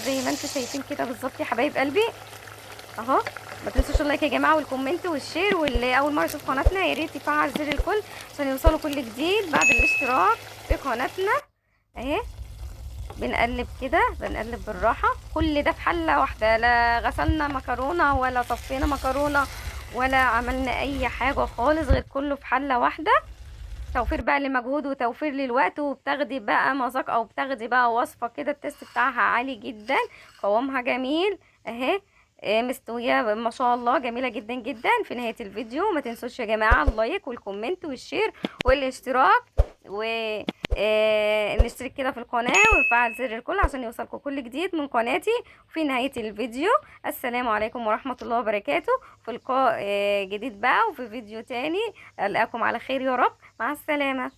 زي ما انتم شايفين كده بالظبط يا حبايب قلبي اهو. ما تنسوش اللايك يا جماعه والكومنت والشير، واللي اول مره يشوف قناتنا يا ريت يفعل زر الكل عشان يوصلوا كل جديد بعد الاشتراك في قناتنا اهي. بنقلب كده، بنقلب بالراحه. كل ده في حله واحده، لا غسلنا مكرونه ولا صفينا مكرونه ولا عملنا اي حاجه خالص، غير كله في حله واحده. توفير بقى لمجهود وتوفير للوقت، وبتاخدي بقى مذاق او بتاخدي بقى وصفه كده التست بتاعها عالي جدا، قوامها جميل اهي. مستويه ما شاء الله، جميله جدا جدا. في نهايه الفيديو ما تنسوش يا جماعه اللايك والكومنت والشير والاشتراك، و نشترك كده في القناه ونفعل زر الكل عشان يوصلكم كل جديد من قناتي. وفي نهايه الفيديو السلام عليكم ورحمه الله وبركاته. في لقاء جديد بقى وفي فيديو تاني. ألقاكم على خير يا رب. مع السلامة.